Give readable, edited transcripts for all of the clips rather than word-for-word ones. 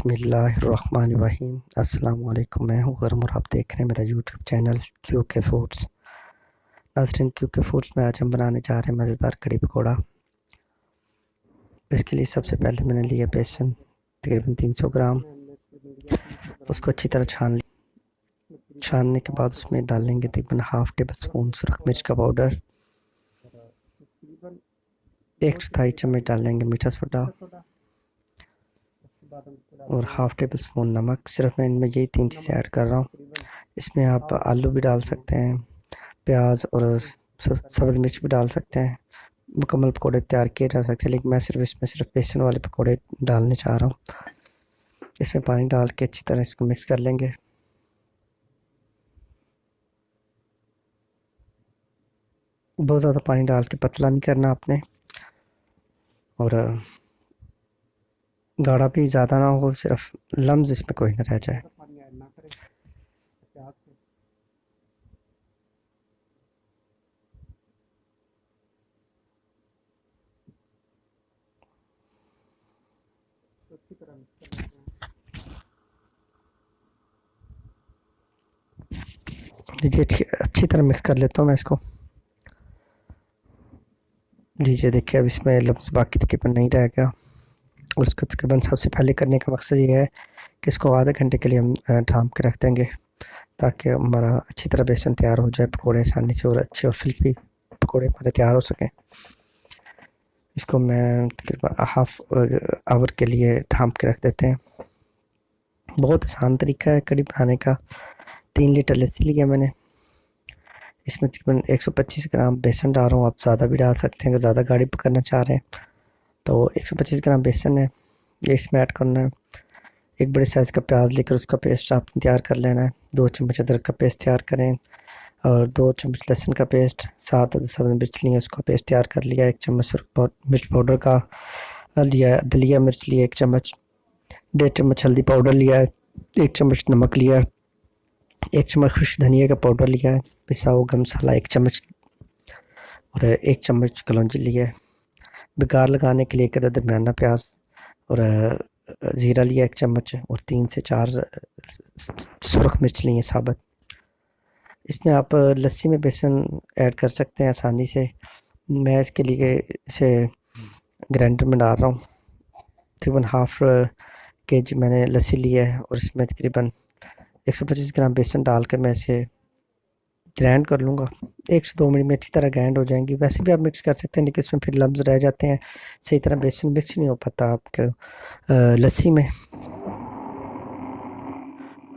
बिस्मिल्लाहिर्रहमानिर्रहीम। अस्सलाम वालेकुम। मैं हूँ गरम और आप देख रहे हैं मेरा यूट्यूब चैनल क्यू के फूड्स। नाज़रीन, क्यू के फूड्स में आज हम बनाने जा रहे हैं मज़ेदार कड़ी पकौड़ा। इसके लिए सबसे पहले मैंने लिया बेसन तकरीबन 300 ग्राम। उसको अच्छी तरह छानने के बाद उसमें डालेंगे तकरीबन हाफ़ टेबल स्पून सुरख मिर्च का पाउडर, 1/4 चम्मच डालेंगे मीठा सोडा और हाफ़ टेबल स्पून नमक। सिर्फ मैं इनमें यही 3 चीज़ें ऐड कर रहा हूँ। इसमें आप आलू भी डाल सकते हैं, प्याज और सब्ज़ मिर्च भी डाल सकते हैं। मुकम्मल पकौड़े तैयार किए जा सकते हैं, लेकिन मैं सिर्फ बेसन वाले पकौड़े डालने चाह रहा हूँ। इसमें पानी डाल के अच्छी तरह इसको मिक्स कर लेंगे। बहुत ज़्यादा पानी डाल के पतला नहीं करना आपने, और गाढ़ा भी ज़्यादा ना हो, सिर्फ लम्स इसमें कोई ना रह जाए। लीजिए, अच्छी तरह मिक्स कर लेता हूँ मैं इसको। लीजिए देखिए, अब इसमें लफ्ज़ बाकी तकरीबन नहीं रह गया। और इसको तकरीबन सबसे पहले करने का मकसद ये है कि इसको आधे घंटे के लिए हम ढाँप के रख देंगे, ताकि हमारा अच्छी तरह बेसन तैयार हो जाए, पकौड़े आसानी से और अच्छे और फ्लफी पकौड़े हमारे तैयार हो सकें। इसको मैं तकरीबन हाफ़ आवर के लिए ढाँप के रख देते हैं। बहुत आसान तरीका है कड़ी बनाने का। 3 लीटर लस्सी लिया मैंने, इसमें तकरीबन 125 ग्राम बेसन डाल रहा हूँ। आप ज़्यादा भी डाल सकते हैं अगर ज़्यादा गाढ़ी पकाना चाह रहे हैं तो। 125 ग्राम बेसन है, ये इसमें ऐड करना है। एक बड़े साइज़ का प्याज लेकर उसका पेस्ट आपने तैयार कर लेना है। 2 चम्मच अदरक का पेस्ट तैयार करें, और 2 चम्मच लहसुन का पेस्ट, 7 सब्ज़ मिर्च लिए उसका पेस्ट तैयार कर लिया। 1 चम्मच मिर्च पाउडर का लिया, दलिया मिर्च लिया 1 चम्मच, 1.5 चम्मच हल्दी पाउडर लिया है, 1 चम्मच नमक लिया है, 1 चम्मच खुश्क धनिया का पाउडर लिया है, पिसा हुआ गरम मसाला 1 चम्मच, और 1 चम्मच कलौंजी लिया है। बेकार लगाने के लिए एक अदद दरमियाना प्याज और ज़ीरा लिया 1 चम्मच, और 3 से 4 सुरख मिर्च लिए साबुत। इसमें आप लस्सी में बेसन ऐड कर सकते हैं आसानी से। मैं इसके लिए इसे ग्राइंडर में डाल रहा हूँ। तकरीबन हाफ़ केजी मैंने लस्सी लिया है, और इसमें तकरीबन 125 ग्राम बेसन डाल कर मैं इसे ग्राइंड कर लूँगा। 1 से 2 मिनट में अच्छी तरह ग्राइंड हो जाएंगी। वैसे भी आप मिक्स कर सकते हैं, लेकिन इसमें फिर लम्स रह जाते हैं, सही तरह बेसन मिक्स नहीं हो पाता आपके लस्सी में।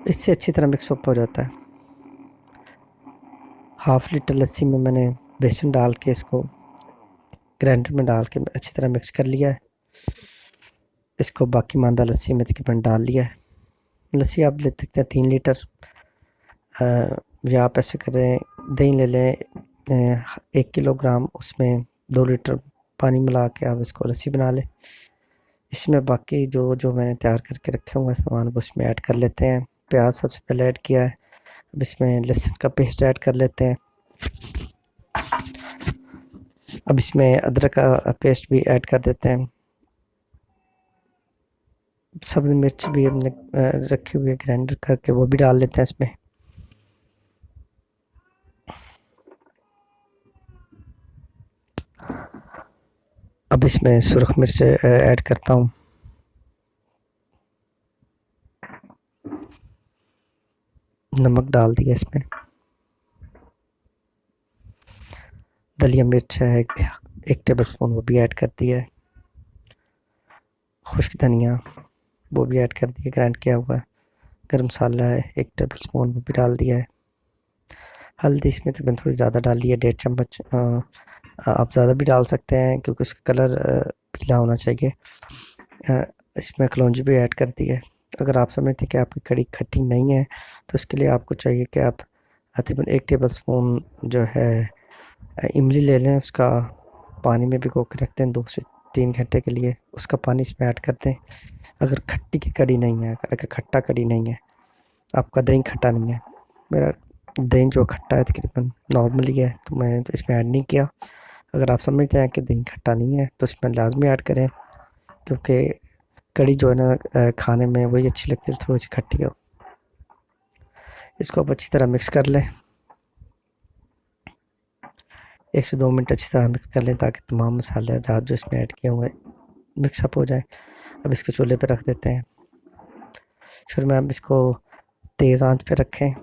इससे अच्छी तरह मिक्स अप हो जाता है। हाफ़ लीटर लस्सी में मैंने बेसन डाल के इसको ग्राइंडर में डाल के अच्छी तरह मिक्स कर लिया है। इसको बाकी मांदा लस्सी में तकरीबन डाल लिया है। लस्सी आप ले सकते हैं 3 लीटर, या आप ऐसे करें दही ले लें 1 किलोग्राम, उसमें 2 लीटर पानी मिला के आप इसको लस्सी बना लें। इसमें बाकी जो जो मैंने तैयार करके रखे हुए सामान वो इसमें ऐड कर लेते हैं। प्याज सबसे पहले ऐड किया है, अब इसमें लहसुन का पेस्ट ऐड कर लेते हैं। अब इसमें अदरक का पेस्ट भी ऐड कर देते हैं। सब्ज़ मिर्च भी हमने रखी हुई है ग्राइंडर करके, वो भी डाल लेते हैं इसमें। अब इसमें सुरख मिर्च ऐड करता हूँ। नमक डाल दिया इसमें। दलिया मिर्च है 1 टेबल स्पून, वो भी ऐड कर दिया है। खुश्क धनिया वो भी ऐड कर दिया, ग्राइंड किया हुआ है। गरम मसाला है 1 टेबल स्पून, वो भी डाल दिया है। हल्दी इसमें तकरीबन थोड़ी ज़्यादा डाल ली है, 1.5 चम्मच। आप ज़्यादा भी डाल सकते हैं क्योंकि उसका कलर पीला होना चाहिए। इसमें कलौंजी भी ऐड कर दी है। अगर आप समझते हैं कि आपकी कड़ी खट्टी नहीं है तो उसके लिए आपको चाहिए कि आप तकरीबन 1 टेबल स्पून जो है इमली ले लें, उसका पानी में भिगो के रखते हैं 2 से 3 घंटे के लिए, उसका पानी इसमें ऐड करते हैं। अगर खट्टी की कड़ी नहीं है, अगर खट्टा कड़ी नहीं है, आपका दही खट्टा नहीं है, मेरा दही जो खट्टा है तकरीबन नॉर्मली है, तो मैं तो इसमें ऐड नहीं किया। अगर आप समझते हैं कि दही खट्टा नहीं है तो इसमें लाजमी ऐड करें, क्योंकि कड़ी जो है ना खाने में वही अच्छी लगती है, थोड़ी सी खट्टी हो। इसको आप अच्छी तरह मिक्स कर लें, 1 से 2 मिनट अच्छी तरह मिक्स कर लें ताकि तमाम मसाले जहाँ जो इसमें ऐड किए हुए मिक्सअप हो जाए। अब इसको चूल्हे पे रख देते हैं। शुरू में आप इसको तेज़ आंच पे रखें,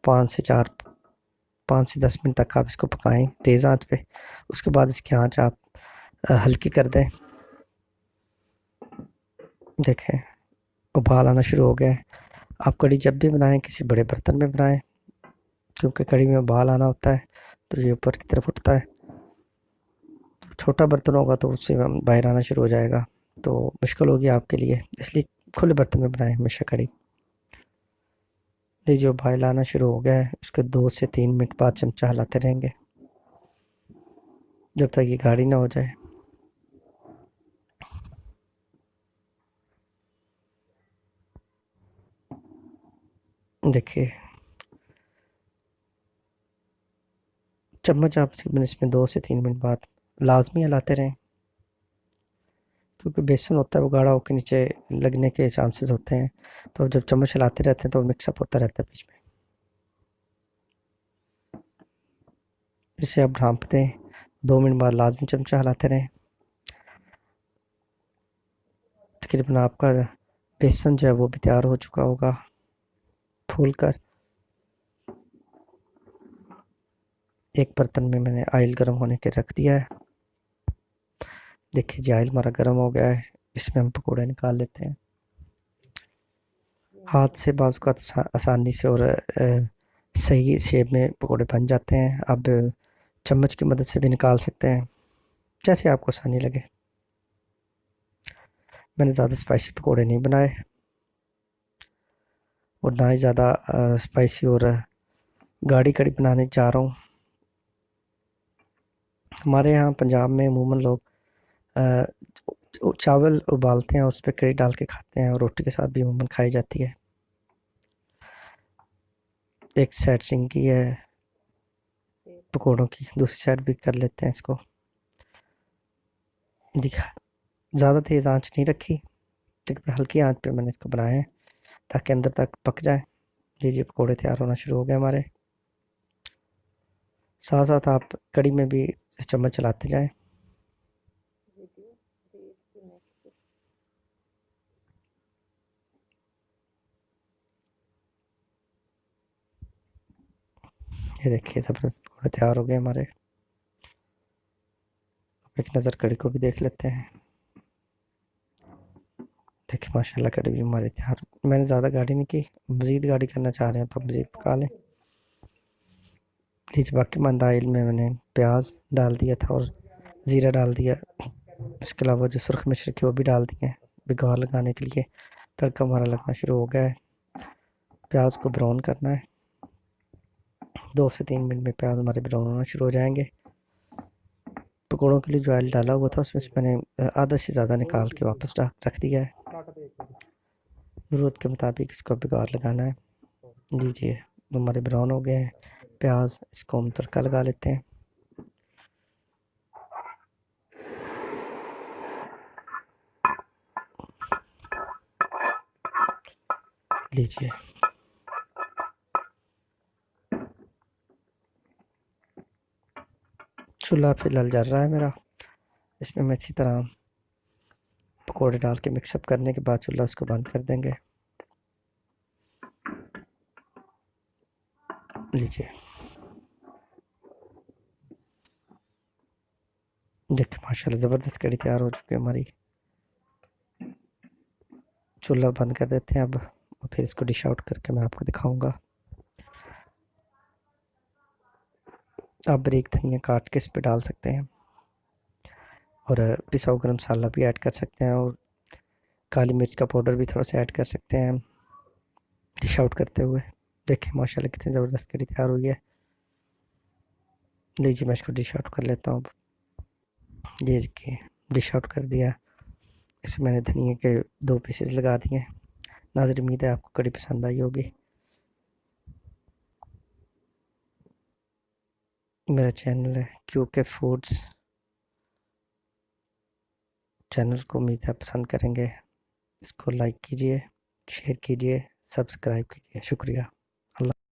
5 से 4 5 से 10 मिनट तक आप इसको पकाएं तेज़ आंच पे। उसके बाद इसकी आंच आप हल्की कर दें। देखें उबाल आना शुरू हो गया है। आप कड़ी जब भी बनाएं किसी बड़े बर्तन में बनाएं, क्योंकि कड़ी में उबाल आना होता है तो ये ऊपर की तरफ उठता है। छोटा बर्तन होगा तो उससे बाहर आना शुरू हो जाएगा, तो मुश्किल होगी आपके लिए, इसलिए खुले बर्तन में बनाएं हमेशा कड़ी। लीजिए उबाल आना शुरू हो गया है, उसके 2 से 3 मिनट बाद चमचा हिलाते रहेंगे जब तक ये गाढ़ी ना हो जाए। देखिए चम्मच आप इसमें 2 से 3 मिनट बाद लाजमी हिलाते रहें, क्योंकि बेसन होता है वो गाढ़ा होकर नीचे लगने के चांसेस होते हैं। तो जब चम्मच हिलाते रहते हैं तो मिक्सअप होता रहता है बीच में। इसे आप ढाँप दें, 2 मिनट बाद लाजमी चमचा हिलाते रहें। तकरीबन आपका बेसन जो है वो भी तैयार हो चुका होगा फूल कर। एक बर्तन में मैंने ऑयल गर्म होने के रख दिया है। देखिए जी ऑयल हमारा गर्म हो गया है, इसमें हम पकौड़े निकाल लेते हैं। हाथ से बाजू का तो आसानी से और सही शेप में पकौड़े बन जाते हैं। अब चम्मच की मदद से भी निकाल सकते हैं, जैसे आपको आसानी लगे। मैंने ज़्यादा स्पाइसी पकौड़े नहीं बनाए और ना ही ज़्यादा स्पाइसी और गाढ़ी कड़ी बनाने जा रहा हूँ। हमारे यहाँ पंजाब में अमूमन लोग अ, चावल उबालते हैं, उस पर कड़ी डाल के खाते हैं और रोटी के साथ भी अमूमन खाई जाती है। एक साइड सिंकी है पकौड़ों की, दूसरी साइड भी कर लेते हैं इसको। दिखा ज़्यादा तेज़ आंच नहीं रखी, लेकिन हल्की आंच पे मैंने इसको बनाया है ताकि अंदर तक पक जाए। लीजिए पकौड़े तैयार होना शुरू हो गए हमारे। साथ साथ आप कड़ी में भी चम्मच चलाते जाएं। ये देखिए ज़बरदस्त पकौड़े तैयार हो गए हमारे। अब एक नज़र कड़ी को भी देख लेते हैं। देखिए माशाल्लाह कड़ी भी हमारी तैयार। मैंने ज़्यादा गाढ़ी नहीं की, मज़ीद गाढ़ी करना चाह रहे हैं तो मज़ीद पका लें। लीजिए बाकी मंद ऑयल में मैंने प्याज डाल दिया था और ज़ीरा डाल दिया। इसके अलावा जो सुरख मिर्च रखी वो भी डाल दिए बिगौर लगाने के लिए। तड़का हमारा लगना शुरू हो गया है। प्याज को ब्राउन करना है, 2 से 3 मिनट में प्याज हमारे ब्राउन होना शुरू हो जाएंगे। पकौड़ों के लिए जो ऑयल डाला हुआ था उसमें से मैंने आधा से ज़्यादा निकाल के वापस रख दिया है। ज़रूरत के मुताबिक इसको बिगाड़ लगाना है। लीजिए हमारे ब्राउन हो गए हैं प्याज, इसको हम तड़का लगा लेते हैं। लीजिए चूल्हा फिलहाल जल रहा है मेरा। इसमें मैं अच्छी तरह पकौड़े डाल के मिक्सअप करने के बाद चूल्हा उसको बंद कर देंगे। लीजिए देखिए माशाल्लाह ज़बरदस्त कड़ी तैयार हो चुकी है हमारी। चूल्हा बंद कर देते हैं अब और फिर इसको डिश आउट करके मैं आपको दिखाऊंगा। आप बारीक धनिया काट के इस पर डाल सकते हैं और पिसा हुआ गरम मसाला भी ऐड कर सकते हैं और काली मिर्च का पाउडर भी थोड़ा सा ऐड कर सकते हैं डिश आउट करते हुए। देखिए माशाल्लाह कितनी ज़बरदस्त कड़ी तैयार हुई है। लीजिए मैं इसको डिश आउट कर लेता हूँ। ये देखिए डिश आउट कर दिया। इसमें मैंने धनिया के 2 पीसेस लगा दिए। नाज़रीन उम्मीद है आपको कड़ी पसंद आई होगी। मेरा चैनल है क्यूके फूड्स, चैनल को उम्मीद है पसंद करेंगे। इसको लाइक कीजिए, शेयर कीजिए, सब्सक्राइब कीजिए। शुक्रिया।